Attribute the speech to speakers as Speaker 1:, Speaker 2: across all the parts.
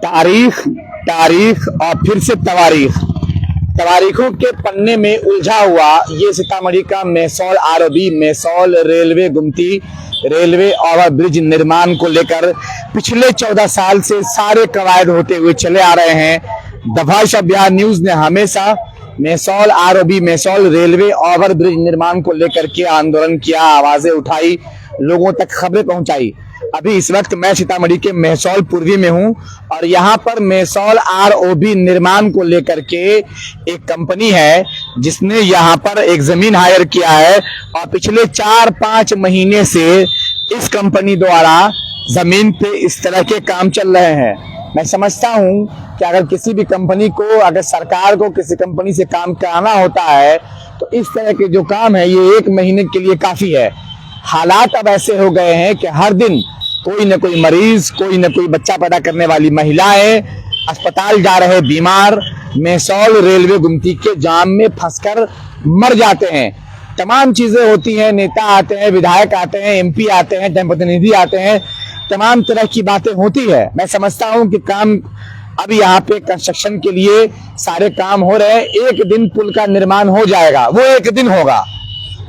Speaker 1: तारीख तारीख और फिर से तवारीखों के पन्ने में उलझा हुआ ये सीतामढ़ी का मेसौल ROB मेसौल railway गुमती railway over bridge निर्माण को लेकर पिछले 14 साल से सारे कवायद होते हुए चले आ रहे हैं। The voice of Bihar news ने हमेशा मेसौल आरओबी मेसौल रेलवे ओवर ब्रिज निर्माण को लेकर के आंदोलन किया, आवाजें उठाई, लोगों तक खबरें पहुंचाई। अभी इस वक्त मैं सीतामढ़ी के मेसौल पूर्वी में हूं और यहाँ पर मेसौल आरओबी निर्माण को लेकर के एक कंपनी है जिसने यहाँ पर एक जमीन हायर किया है और पिछले 4-5 महीने से इस कंपनी द्वारा जमीन पे इस तरह के काम चल रहे हैं। मैं समझता हूं कि अगर किसी भी कंपनी को, अगर सरकार को किसी कंपनी से काम कराना होता है तो इस तरह के जो काम है ये 1 महीने के लिए काफी है। हालात अब ऐसे हो गए हैं कि हर दिन कोई न कोई मरीज, कोई न कोई बच्चा पैदा करने वाली महिलाएं अस्पताल जा रहे बीमार मेसौल रेलवे गुमती के जाम में फंसकर मर जाते हैं। तमाम चीजें होती हैं, नेता आते हैं, विधायक आते हैं, एमपी आते हैं, जनप्रतिनिधि आते हैं, तमाम तरह की बातें होती है। मैं समझता हूं कि काम अब यहाँ पे कंस्ट्रक्शन के लिए सारे काम हो रहे हैं। एक दिन पुल का निर्माण हो जाएगा, वो एक दिन होगा,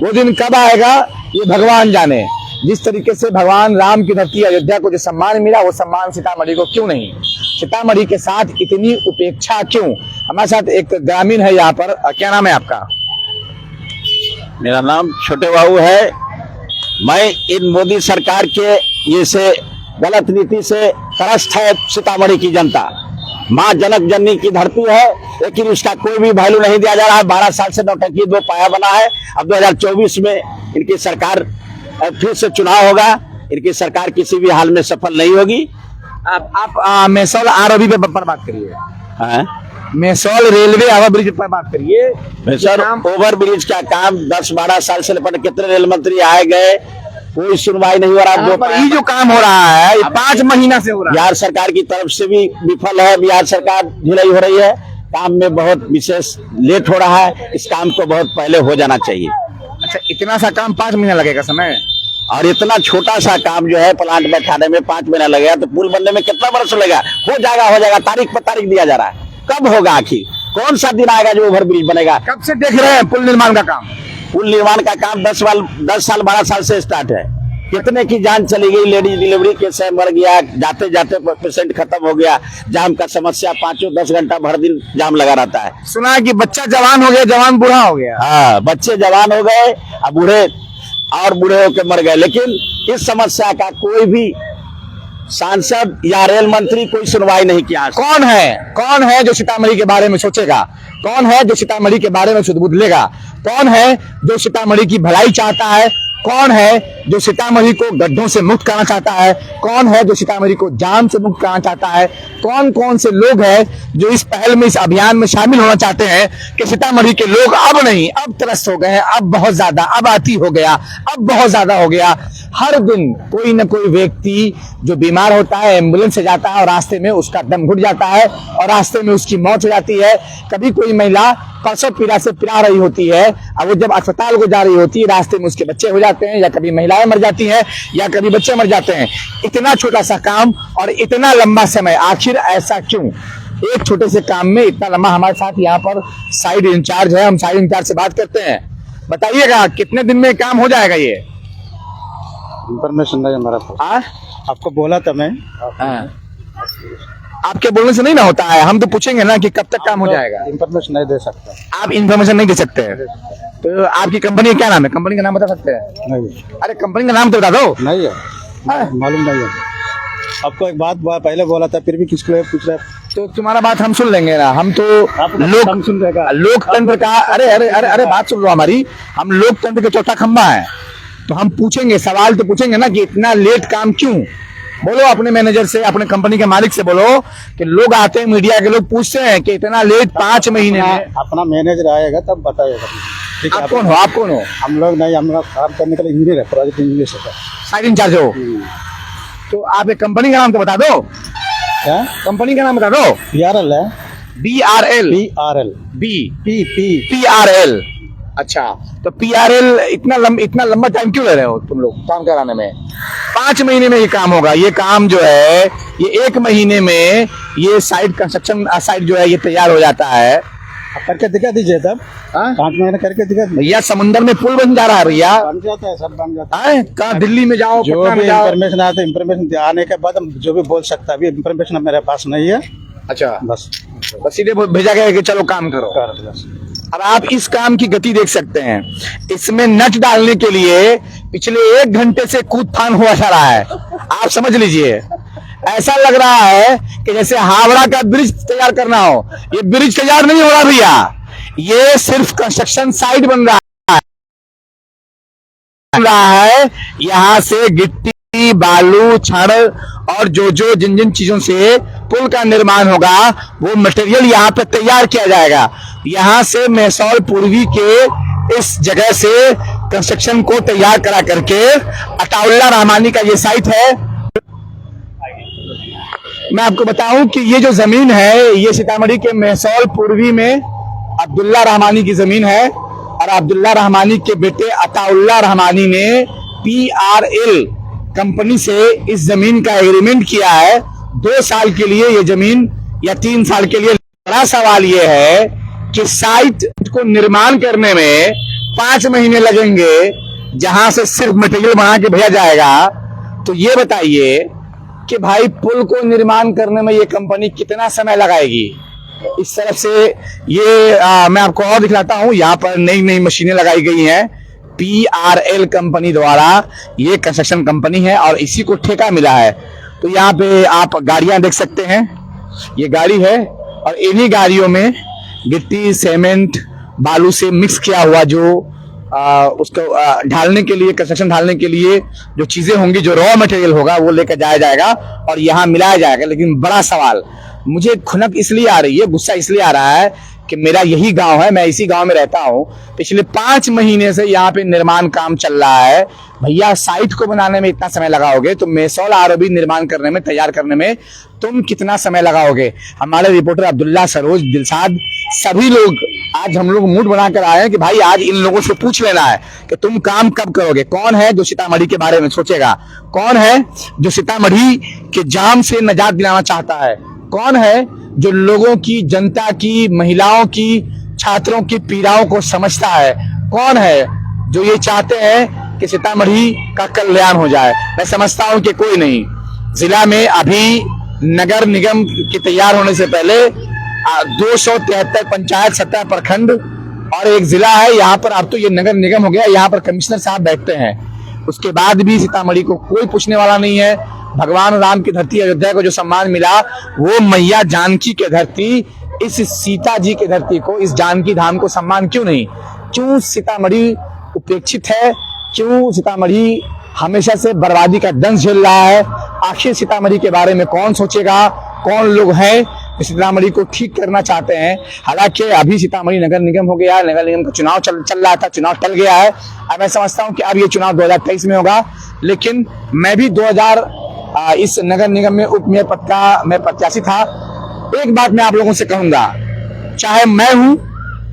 Speaker 1: वो दिन कब आएगा ये भगवान जाने। जिस तरीके से भगवान राम की धरती अयोध्या को जो सम्मान मिला वो सम्मान सीतामढ़ी को क्यों नहीं? सीतामढ़ी के साथ इतनी उपेक्षा क्यों? हमारे साथ एक ग्रामीण है यहाँ पर। क्या नाम है आपका?
Speaker 2: मेरा नाम छोटे बाबू है। मैं इन मोदी सरकार के ये से गलत नीति से त्रस्त है सीतामढ़ी की जनता। माँ जनक जननी की धरती है लेकिन इसका कोई भी वैल्यू नहीं दिया जा रहा है। 12 साल से नौटंकी दो पाया बना है। अब 2024 में इनकी सरकार फिर से चुनाव होगा। इनकी सरकार किसी भी हाल में सफल नहीं होगी।
Speaker 1: आप मेसौल आरओबी पर बात करिए, मेसौल रेलवे ओवर ब्रिज पर बात करिए।
Speaker 2: मेसौल ओवर ब्रिज का काम 10-12 साल से कितने रेल मंत्री आए गए, कोई सुनवाई नहीं हो रहा।
Speaker 1: ये जो काम हो रहा है ये 5 महीना से हो रहा है।
Speaker 2: बिहार सरकार की तरफ से भी विफल है। बिहार सरकार ढिलाई हो रही है, काम में बहुत विशेष लेट हो रहा है। इस काम को बहुत पहले हो जाना चाहिए।
Speaker 1: अच्छा, इतना सा काम 5 महीना लगेगा समय?
Speaker 2: और इतना छोटा सा काम जो है प्लांट बैठाने में 5 महीना लगेगा तो पुल बनने में कितना वर्ष लगेगा? हो जाएगा। तारीख पर तारीख दिया जा रहा है, कब होगा? आखिर कौन सा दिन आएगा जो ओवर ब्रिज बनेगा?
Speaker 1: कब से देख रहे हैं पुल निर्माण का काम?
Speaker 2: पुल निर्माण का काम 10 साल 12 साल से स्टार्ट है। कितने की जान चली गई, लेडीज डिलीवरी के समय मर गया, जाते जाते पेशेंट खत्म हो गया। जाम का समस्या 5-10 घंटा भर दिन जाम लगा रहता है।
Speaker 1: सुना है कि बच्चा जवान हो गया, जवान बूढ़ा हो गया।
Speaker 2: हाँ, बच्चे जवान हो गए अब बूढ़े और बूढ़े होकर मर गए। लेकिन इस समस्या का कोई भी सांसद या रेल मंत्री कोई सुनवाई नहीं किया।
Speaker 1: कौन है जो सीतामढ़ी के बारे में सोचेगा? कौन है जो सीतामढ़ी के बारे में सुध-बुध लेगा? कौन है जो सीतामढ़ी की भलाई चाहता है? कौन है जो सीतामढ़ी को गड्ढों से मुक्त करना चाहता है? कौन है जो सीतामढ़ी को जाम से मुक्त कराना चाहता है? कौन से लोग हैं जो इस पहल में, इस अभियान में शामिल होना चाहते हैं कि सीतामढ़ी के लोग अब नहीं, अब त्रस्त हो गए हैं, अब बहुत ज्यादा, अब अति हो गया, अब बहुत ज्यादा हो गया। हर दिन कोई न कोई व्यक्ति जो बीमार होता है एम्बुलेंस से जाता है और रास्ते में उसका दम घुट जाता है और रास्ते में उसकी मौत हो जाती है। कभी कोई महिला प्रसव पीड़ा से पिला रही होती है, अब वो जब अस्पताल को जा रही होती है रास्ते में उसके बच्चे हो जाते हैं, या कभी महिलाएं मर जाती हैं या कभी बच्चे मर जाते हैं। इतना छोटा सा काम और इतना लंबा समय, आखिर ऐसा क्यों? एक छोटे से काम में इतना लंबा। हमारे साथ यहाँ पर साइड इंचार्ज है, हम साइड इंचार्ज से बात करते हैं। बताइएगा कितने दिन में काम हो जाएगा? ये
Speaker 3: इंफॉर्मेशन नहीं हमारा पास। आपको बोला था मैं।
Speaker 1: आपके बोलने से नहीं ना होता है, हम तो पूछेंगे ना कि कब तक काम हो जाएगा।
Speaker 3: इंफॉर्मेशन नहीं दे सकता।
Speaker 1: आप इंफॉर्मेशन नहीं दे सकते हैं तो आपकी कंपनी का क्या नाम है? कंपनी का नाम बता सकते हैं?
Speaker 3: नहीं।
Speaker 1: अरे कंपनी का नाम तो बता दो।
Speaker 3: नहीं है, मालूम नहीं है। आपको एक बात पहले बोला था, फिर भी किसको पूछ रहे?
Speaker 1: तो तुम्हारा बात हम सुन लेंगे ना, हम तो लोकतंत्र का, अरे बात सुन लो हमारी। हम लोकतंत्र के चौथा खंभा है तो हम पूछेंगे, सवाल तो पूछेंगे ना कि इतना लेट काम क्यों? बोलो अपने मैनेजर से, अपने कंपनी के मालिक से बोलो कि लोग आते हैं, मीडिया के लोग पूछते हैं कि इतना लेट 5 महीने में।
Speaker 3: अपना मैनेजर आएगा तब बताएगा।
Speaker 1: आप कौन हो?
Speaker 3: हम लोग नहीं, हम लोग काम करने के लिए इंजीनियर है, प्रोजेक्ट इंजीनियर से
Speaker 1: साइड इंचार्ज हो। तो आप एक कंपनी का नाम तो बता दो।
Speaker 3: क्या
Speaker 1: कंपनी का नाम बता दो?
Speaker 3: BRL है।
Speaker 1: BRL
Speaker 3: BRL
Speaker 1: B
Speaker 3: P
Speaker 1: PRL अच्छा, तो पीआरएल इतना लंबा टाइम क्यों ले रहे हो तुम लोग काम कराने में? 5 महीने में ये काम होगा। ये काम जो है ये 1 महीने में ये साइट कंस्ट्रक्शन साइट जो है ये तैयार हो जाता है।
Speaker 3: आप करके दिखा दीजिए तब।
Speaker 1: हाँ?
Speaker 3: 5 महीने करके दिखा दीजिए।
Speaker 1: भैया समुंदर में पुल बन जा रहा है भैया।
Speaker 3: बन जाता है, सब बन जाता
Speaker 1: हाँ, कहाँ दिल्ली में जाओ,
Speaker 3: जो
Speaker 1: पटना
Speaker 3: भी
Speaker 1: में जाओ।
Speaker 3: इंफॉर्मेशन आता है, इंफॉर्मेशन आने के बाद हम जो भी बोल सकता है, अभी इंफॉर्मेशन मेरे पास नहीं है।
Speaker 1: अच्छा,
Speaker 3: बस
Speaker 1: बस सीधे भेजा गया कि चलो काम करो।
Speaker 3: कर दो बस।
Speaker 1: अब आप इस काम की गति देख सकते हैं। इसमें नट डालने के लिए पिछले 1 घंटे से कूद फान हुआ जा रहा है। आप समझ लीजिए, ऐसा लग रहा है कि जैसे हावड़ा का ब्रिज तैयार करना हो। ये ब्रिज तैयार नहीं हो रहा भैया, ये सिर्फ कंस्ट्रक्शन साइट बन रहा है। यहां से गिट्टी, बालू, छड़ और जो जिन जिन चीजों से पुल का निर्माण होगा वो मटेरियल यहाँ पे तैयार किया जाएगा। यहाँ से मेहसौल पूर्वी के इस जगह से कंस्ट्रक्शन को तैयार करा करके अताउल्ला रहमानी का ये साइट है। मैं आपको बताऊं कि ये जो जमीन है ये सीतामढ़ी के मेहसौल पूर्वी में अब्दुल्ला रहमानी की जमीन है और अब्दुल्ला रहमानी के बेटे अताउल्ला रहमानी ने पीआरएल कंपनी से इस जमीन का एग्रीमेंट किया है 2 साल के लिए ये जमीन या 3 साल के लिए। बड़ा सवाल ये है कि साइट को निर्माण करने में 5 महीने लगेंगे जहां से सिर्फ मटेरियल बना के भेजा जाएगा। तो ये बताइए कि भाई पुल को निर्माण करने में ये कंपनी कितना समय लगाएगी। इस तरफ से ये मैं आपको और दिखलाता हूं, यहाँ पर नई मशीनें लगाई गई हैं पीआरएल कंपनी द्वारा। ये कंस्ट्रक्शन कंपनी है और इसी को ठेका मिला है। तो यहाँ पे आप गाड़ियां देख सकते हैं, ये गाड़ी है और इन्हीं गाड़ियों में गिट्टी, सीमेंट, बालू से मिक्स किया हुआ जो उसको ढालने के लिए, कंस्ट्रक्शन ढालने के लिए जो चीजें होंगी, जो रॉ मटेरियल होगा वो लेकर जाया जाएगा और यहाँ मिलाया जाएगा। लेकिन बड़ा सवाल, मुझे खुनक इसलिए आ रही है, गुस्सा इसलिए आ रहा है कि मेरा यही गांव है, मैं इसी गांव में रहता हूं। पिछले 5 महीने से यहाँ पे निर्माण काम चल रहा है। भैया साइट को बनाने में इतना समय लगाओगे तो मेहसौल आरओबी निर्माण करने में, तैयार करने में तुम कितना समय लगाओगे? हमारे रिपोर्टर अब्दुल्ला, सरोज, दिलशाद, सभी लोग आज हम लोग मूड बनाकर आए हैं कि भाई आज इन लोगों से पूछ लेना है कि तुम काम कब करोगे। कौन है जो सीतामढ़ी के बारे में सोचेगा? कौन है जो सीतामढ़ी के जाम से निजात दिलाना चाहता है? कौन है जो लोगों की, जनता की, महिलाओं की, छात्रों की पीड़ाओं को समझता है? कौन है जो ये चाहते हैं कि सीतामढ़ी का कल्याण हो जाए? मैं समझता हूं कि कोई नहीं। जिला में अभी नगर निगम के तैयार होने से पहले 273 पंचायत, 17 प्रखंड और एक जिला है। यहाँ पर अब तो ये नगर निगम हो गया, यहाँ पर कमिश्नर साहब बैठते हैं। उसके बाद भी सीतामढ़ी को कोई पूछने वाला नहीं है। भगवान राम की धरती अयोध्या को जो सम्मान मिला वो मैया जानकी के धरती, इस सीता जी के धरती को, इस जानकी धाम को सम्मान क्यों नहीं? क्यों सीतामढ़ी उपेक्षित है? क्यों सीतामढ़ी हमेशा से बर्बादी का दंश झेल रहा है? आखिर सीतामढ़ी के बारे में कौन सोचेगा? कौन लोग हैं जो सीतामढ़ी को ठीक करना चाहते हैं? हालांकि अभी सीतामढ़ी नगर निगम हो गया है, नगर निगम का चुनाव चल रहा था, चुनाव टल गया है। अब मैं समझता हूं कि अब ये चुनाव 2023 में होगा। लेकिन मैं भी 2000 इस नगर निगम में उप मेयर पद का मैं प्रत्याशी था। एक बात मैं आप लोगों से कहूंगा, चाहे मैं हूं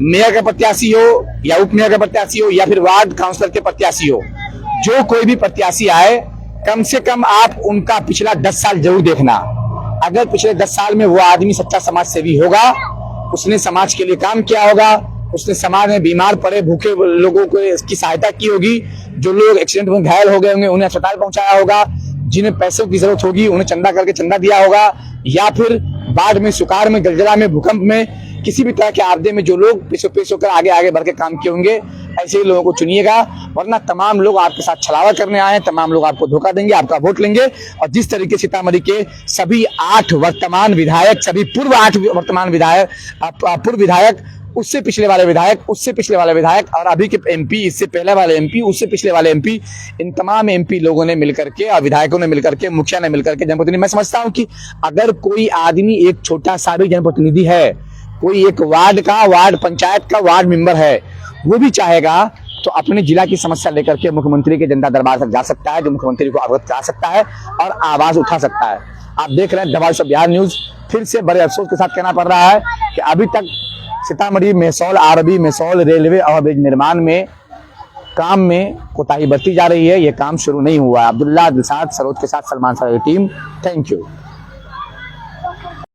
Speaker 1: मेयर का प्रत्याशी हो या उप मेयर का प्रत्याशी हो या फिर वार्ड काउंसलर के प्रत्याशी हो, जो कोई भी प्रत्याशी आए, कम से कम आप उनका पिछला 10 साल जरूर देखना। अगर पिछले 10 साल में वो आदमी सच्चा समाज सेवी होगा, उसने समाज के लिए काम किया होगा, उसने समाज में बीमार पड़े भूखे लोगों को इसकी सहायता की होगी, जो लोग एक्सीडेंट में घायल हो गए होंगे उन्हें अस्पताल पहुंचाया होगा, जिन्हें पैसों की जरूरत होगी उन्हें चंदा करके चंदा दिया होगा, या फिर बाढ़ में, सुखाड़ में, जलजला में, भूकंप में, किसी भी तरह के आपदे में जो लोग पेशों कर आगे बढ़ के काम किए होंगे, ऐसे ही लोगों को चुनिएगा। वरना तमाम लोग आपके साथ छलावा करने आए हैं, तमाम लोग आपको धोखा देंगे, आपका वोट लेंगे। और जिस तरीके से सीतामढ़ी के सभी 8 वर्तमान विधायक, सभी पूर्व 8 वर्तमान विधायक, पूर्व विधायक, उससे पिछले वाले विधायक, उससे पिछले वाले विधायक और अभी के एमपी, इससे पहले वाले एमपी, उससे पिछले वाले एमपी, इन तमाम एमपी लोगों ने मिलकर के और विधायकों ने मिलकर के, मुखिया ने मिलकर के जनप्रतिनिधि, मैं समझता हूं कि अगर कोई आदमी एक छोटा सा भी जनप्रतिनिधि है, कोई एक वार्ड का, वार्ड पंचायत का वार्ड मेंबर है, वो भी चाहेगा तो अपने जिला की समस्या लेकर के मुख्यमंत्री के जनता दरबार तक जा सकता है, जो मुख्यमंत्री को अवगत करा सकता है और आवाज उठा सकता है। आप देख रहे हैं the voice of Bihar news. फिर से बड़े अफसोस के साथ कहना पड़ रहा है कि अभी तक सीतामढ़ी मेसौल आरबी मेसौल रेलवे ओवरब्रिज निर्माण में काम में कोताही बरती जा रही है। ये काम शुरू नहीं हुआ। अब्दुल्ला दिलशाद सरोज के साथ सलमान सर की टीम। Thank you.